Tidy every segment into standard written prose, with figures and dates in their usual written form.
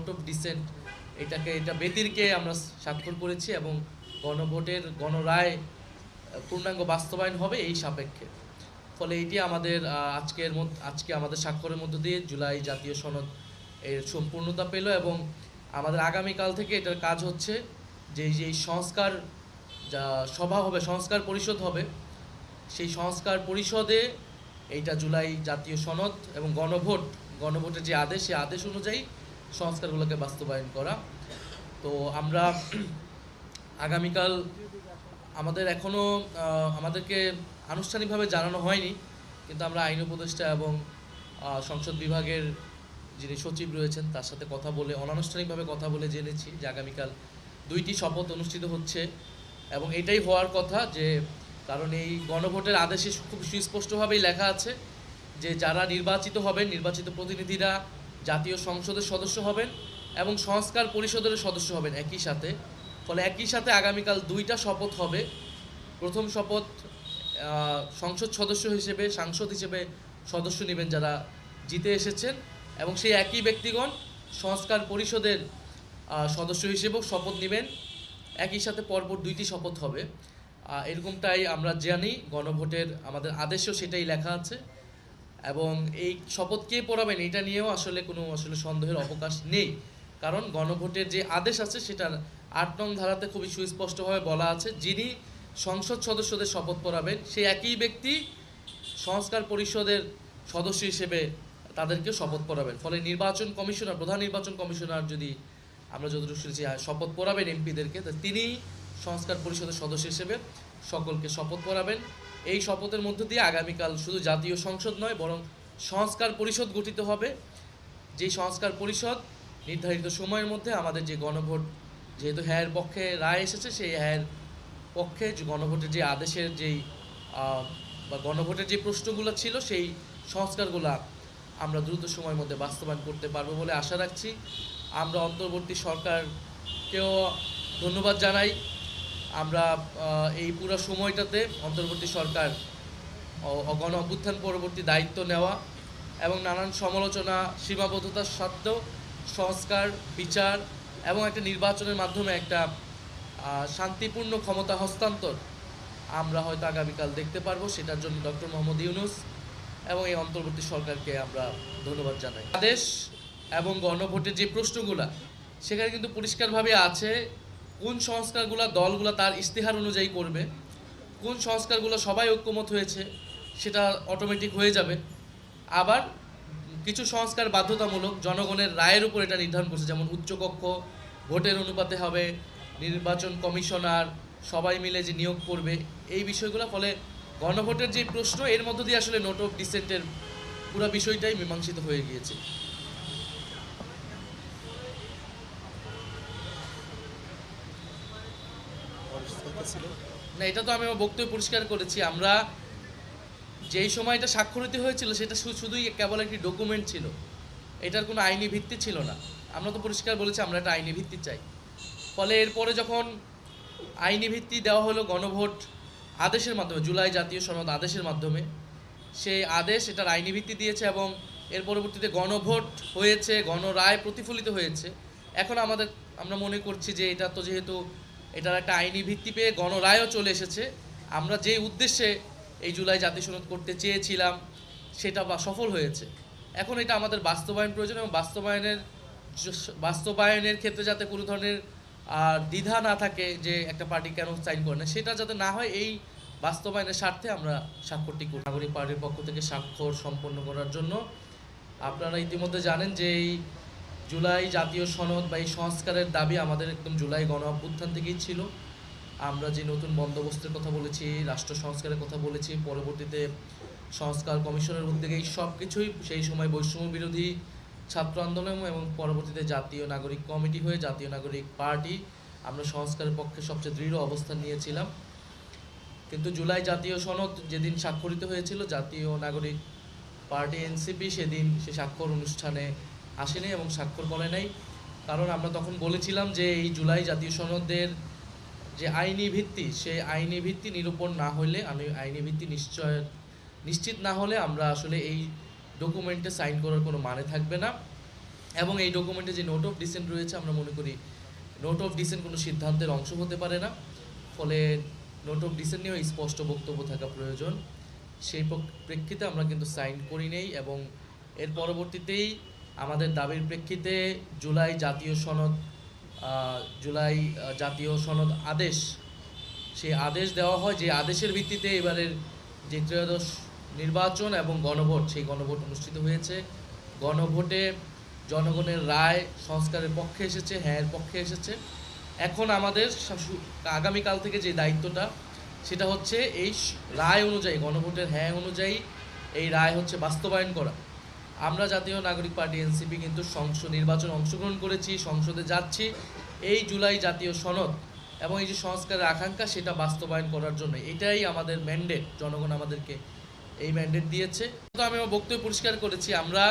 Note of dissent এটা বেতিরকে আমরা স্বাক্ষর করেছি এবং গণভোটের গণরায় পূর্ণাঙ্গ বাস্তবায়ন হবে এই সাপেক্ষে। ফলে এটি আমাদের আজকে আমাদের স্বাক্ষরের মধ্য দিয়ে জুলাই জাতীয় সনদ এর সম্পূর্ণতা পেল এবং আমাদের আগামীকাল থেকে এটার কাজ হচ্ছে যে সংস্কার যা সভা হবে, সংস্কার পরিষদ হবে, সেই সংস্কার পরিষদে এইটা জুলাই জাতীয় সনদ এবং গণভোটের যে আদেশ, সেই আদেশ অনুযায়ী সংস্কারগুলোকে বাস্তবায়ন করা। তো আমরা আগামীকাল আমাদেরকে আনুষ্ঠানিকভাবে জানানো হয়নি, কিন্তু আমরা আইন উপদেষ্টা এবং সংসদ বিভাগের যিনি সচিব রয়েছেন তার সাথে অনানুষ্ঠানিকভাবে কথা বলে জেনেছি যে আগামীকাল 2টি শপথ অনুষ্ঠিত হচ্ছে এবং এটাই হওয়ার কথা। যে কারণ এই গণভোটের আদেশে খুব সুস্পষ্টভাবেই লেখা আছে যে যারা নির্বাচিত হবেন, নির্বাচিত প্রতিনিধিরা জাতীয় সংসদের সদস্য হবেন এবং সংস্কার পরিষদের সদস্য হবেন একই সাথে। ফলে একই সাথে আগামীকাল 2টা শপথ হবে। প্রথম শপথ সাংসদ হিসেবে সদস্য নেবেন যারা জিতে এসেছেন এবং সেই একই ব্যক্তিগণ সংস্কার পরিষদের সদস্য হিসেবেও শপথ নেবেন। একই সাথে পরপর 2টি শপথ হবে, এরকমটাই আমরা জানি। গণভোটের আমাদের আদেশেও সেটাই লেখা আছে এবং এই শপথ কে পড়াবেন এটা নিয়েও কোনো সন্দেহের অবকাশ নেই। কারণ গণভোটের যে আদেশ আছে সেটার 8 নং ধারাতে খুবই সুস্পষ্টভাবে বলা আছে যিনি সংসদ সদস্যদের শপথ পড়াবেন সেই একই ব্যক্তি সংস্কার পরিষদের সদস্য হিসেবে তাদেরকে শপথ পড়াবেন। ফলে প্রধান নির্বাচন কমিশনার যদি আমরা যতটুকু শুনেছি শপথ পড়াবেন এমপিদেরকে, তিনি সংস্কার পরিষদের সদস্য হিসেবে সকলকে শপথ পড়াবেন। এই শপথের মধ্য দিয়ে আগামীকাল শুধু জাতীয় সংসদ নয় বরং সংস্কার পরিষদ গঠিত হবে। যেই সংস্কার পরিষদ নির্ধারিত সময়ের মধ্যে আমাদের যে গণভোট, যেহেতু হ্যায়ের পক্ষে রায় এসেছে, সেই হ্যায়ের পক্ষে গণভোটের যে আদেশের বা গণভোটের যে প্রশ্নগুলো ছিল সেই সংস্কারগুলো আমরা দ্রুত সময়ের মধ্যে বাস্তবায়ন করতে পারবো বলে আশা রাখছি। আমরা অন্তর্বর্তী সরকারকেও ধন্যবাদ জানাই। আমরা এই পুরো সময়টাতে অন্তর্বর্তী সরকার গণ অভ্যুত্থান পরবর্তী দায়িত্ব নেওয়া এবং নানান সমালোচনা সীমাবদ্ধতা সত্ত্বেও সংস্কার, বিচার এবং একটা নির্বাচনের মাধ্যমে একটা শান্তিপূর্ণ ক্ষমতা হস্তান্তর আমরা হয়তো আগামীকাল দেখতে পারবো। সেটার জন্য ডক্টর মোহাম্মদ ইউনূস এবং এই অন্তর্বর্তী সরকারকে আমরা ধন্যবাদ জানাই। আদেশ এবং গণভোটের যে প্রশ্নগুলা সেখানে কিন্তু পরিষ্কারভাবে আছে কোন সংস্কারগুলো দলগুলো তার ইশতেহার অনুযায়ী করবে, কোন সংস্কারগুলো সবাই ঐক্যমত হয়েছে সেটা অটোমেটিক হয়ে যাবে। আবার কিছু সংস্কার বাধ্যতামূলক, জনগণের রায়ের উপর এটা নির্ধারণ করছে, যেমন উচ্চকক্ষ ভোটের অনুপাতে হবে, নির্বাচন কমিশনার সবাই মিলে যে নিয়োগ করবে, এই বিষয়গুলো। ফলে গণভোটের যে প্রশ্ন এর মধ্য দিয়ে নোট অফ ডিসেন্টের পুরো বিষয়টাই মীমাংসিত হয়ে গিয়েছে। না, এটা তো আমি আমার বক্তব্য পরিষ্কার করেছি। আমরা যেই সময়টা স্বাক্ষরিত হয়েছিল সেটা শুধুই কেবল একটি ডকুমেন্ট ছিল, এটার কোনো আইনি ভিত্তি ছিল না। আমরা তো পরিষ্কার বলেছি আমরা একটা আইনি ভিত্তি চাই। ফলে এরপরে যখন আইনি ভিত্তি দেওয়া হলো গণভোট আদেশের মাধ্যমে, জুলাই জাতীয় সনদ আদেশের মাধ্যমে, সেই আদেশ এটার আইনি ভিত্তি দিয়েছে এবং এর পরবর্তীতে গণভোট হয়েছে, গণরায় প্রতিফলিত হয়েছে। এখন আমরা মনে করছি যে এটা তো যেহেতু এটার একটা আইনি ভিত্তি পেয়ে গণরায়ও চলে এসেছে, আমরা যে উদ্দেশ্যে এই জুলাই জাতীয় সনদ করতে চেয়েছিলাম সেটা সফল হয়েছে। এখন এটা আমাদের বাস্তবায়ন প্রয়োজন এবং বাস্তবায়নের ক্ষেত্রে যাতে কোনো ধরনের দ্বিধা না থাকে যে একটা পার্টি কেন সাইন করে না, সেটা যাতে না হয়, এই বাস্তবায়নের স্বার্থে আমরা স্বাক্ষরটি করি। নাগরিক পার্টির পক্ষ থেকে স্বাক্ষর সম্পন্ন করার জন্য আপনারা ইতিমধ্যে জানেন যে এই জুলাই জাতীয় সনদ বা এই সংস্কারের দাবি আমাদের একদম জুলাই গণ অভ্যুত্থান থেকেই ছিল। আমরা যে নতুন বন্দোবস্তের কথা বলেছি, রাষ্ট্র সংস্কারের কথা বলেছি, পরবর্তীতে সংস্কার কমিশনের উদ্যোগে এই সব কিছুই সেই সময় বৈষম্য বিরোধী ছাত্র আন্দোলন এবং পরবর্তীতে জাতীয় নাগরিক কমিটি হয়ে জাতীয় নাগরিক পার্টি আমরা সংস্কারের পক্ষে সবচেয়ে দৃঢ় অবস্থান নিয়েছিলাম। কিন্তু জুলাই জাতীয় সনদ যেদিন স্বাক্ষরিত হয়েছিল, জাতীয় নাগরিক পার্টি এনসিপি সেদিন সে স্বাক্ষর অনুষ্ঠানে আসেনি এবং স্বাক্ষর করে নাই। কারণ আমরা তখন বলেছিলাম যে এই জুলাই জাতীয় সনদের যে আইনি ভিত্তি, সেই আইনি ভিত্তি নিরূপণ না হলে, আইনি ভিত্তি নিশ্চিত না হলে আমরা আসলে এই ডকুমেন্টে সাইন করার কোনো মানে থাকবে না। এবং এই ডকুমেন্টে যে নোট অফ ডিসেন্ট রয়েছে আমরা মনে করি নোট অফ ডিসেন্ট কোনো সিদ্ধান্তের অংশ হতে পারে না, ফলে নোট অফ ডিসেন্ট নিয়েও স্পষ্ট বক্তব্য থাকা প্রয়োজন। সেই প্রেক্ষিতে আমরা কিন্তু সাইন করি নেই এবং এর পরবর্তীতেই আমাদের দাবির প্রেক্ষিতে জুলাই জাতীয় সনদ আদেশ, সেই আদেশ দেওয়া হয়, যে আদেশের ভিত্তিতে এবারের যে ত্রয়োদশ নির্বাচন এবং গণভোট, সেই গণভোট অনুষ্ঠিত হয়েছে। গণভোটে জনগণের রায় সংস্কারের পক্ষে এসেছে, হ্যাঁ এর পক্ষে এসেছে। এখন আমাদের আগামীকাল থেকে যে দায়িত্বটা, সেটা হচ্ছে এই রায় অনুযায়ী, গণভোটের হ্যাঁ অনুযায়ী এই রায় হচ্ছে বাস্তবায়ন করা। আমরা জাতীয় নাগরিক পার্টি এনসিপি কিন্তু সংসদ নির্বাচনে অংশগ্রহণ করেছি, সংসদে যাচ্ছি এই জুলাই জাতীয় সনদ এবং এই যে সংস্কারের আকাঙ্ক্ষা, সেটা বাস্তবায়ন করার জন্য। এটাই আমাদের ম্যান্ডেট, জনগণ আমাদেরকে এই ম্যান্ডেট দিয়েছে। তো আমি আমার বক্তব্য পরিষ্কার করেছি, আমরা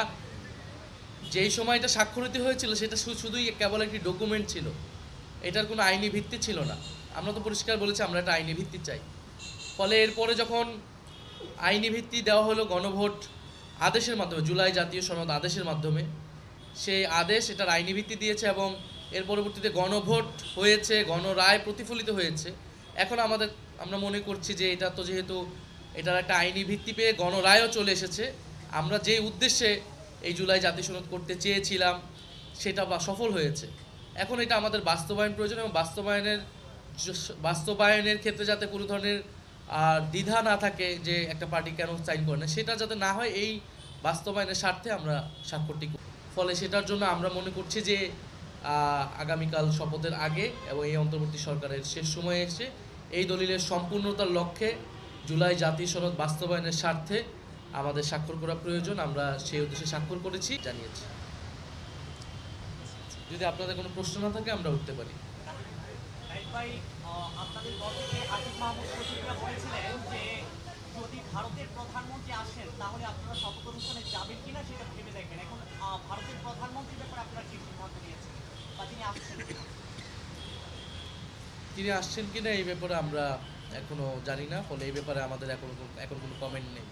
যেই সময়টা স্বাক্ষরিত হয়েছিল সেটা শুধুই কেবল একটি ডকুমেন্ট ছিল, এটার কোনো আইনি ভিত্তি ছিল না। আমরা তো পরিষ্কার বলেছি আমরা একটা আইনি ভিত্তি চাই। ফলে এরপরে যখন আইনি ভিত্তি দেওয়া হলো গণভোট আদেশের মাধ্যমে, জুলাই জাতীয় সনদ আদেশের মাধ্যমে, সেই আদেশ এটার আইনি ভিত্তি দিয়েছে এবং এর পরবর্তীতে গণভোট হয়েছে, গণরায় প্রতিফলিত হয়েছে। এখন আমরা মনে করছি যে এটা তো যেহেতু এটার একটা আইনি ভিত্তি পেয়ে গণরায়ও চলে এসেছে, আমরা যে উদ্দেশ্যে এই জুলাই জাতীয় সনদ করতে চেয়েছিলাম সেটা সফল হয়েছে। এখন এটা আমাদের বাস্তবায়ন প্রয়োজন এবং বাস্তবায়নের ক্ষেত্রে যাতে কোনো ধরনের দ্বিধা না থাকে যে একটা পার্টি কেন সাইন করে না, সেটা যাতে না হয়, এই বাস্তবায়নের স্বার্থে আমরা স্বাক্ষরটি করি। ফলে সেটার জন্য আমরা মনে করছি যে আগামীকাল শপথের আগে এবং এই অন্তর্বর্তী সরকারের শেষ সময়ে এসে এই দলিলের সম্পূর্ণতার লক্ষ্যে জুলাই জাতীয় সনদ বাস্তবায়নের স্বার্থে আমাদের স্বাক্ষর করা প্রয়োজন। আমরা সেই উদ্দেশ্যে স্বাক্ষর করেছি, জানিয়েছি। যদি আপনাদের কোনো প্রশ্ন না থাকে আমরা উঠতে পারি। আপনাদের দল থেকে আসিফ মাহমুদ প্রতিক্রিয়া বলেছিলেন যে যদি ভারতের প্রধানমন্ত্রী আসেন তাহলে আপনারা শপথ অনুষ্ঠানে যাবেন কিনা সেটা ভেবে দেখবেন। এখন ভারতের প্রধানমন্ত্রীর ব্যাপারে আপনারা কি সিদ্ধান্ত নিয়েছেন বা তিনি আসছেন? তিনি আসছেন কিনা এই ব্যাপারে আমরা এখনো জানি না, ফলে এই ব্যাপারে আমাদের এখন কোনো কমেন্ট নেই।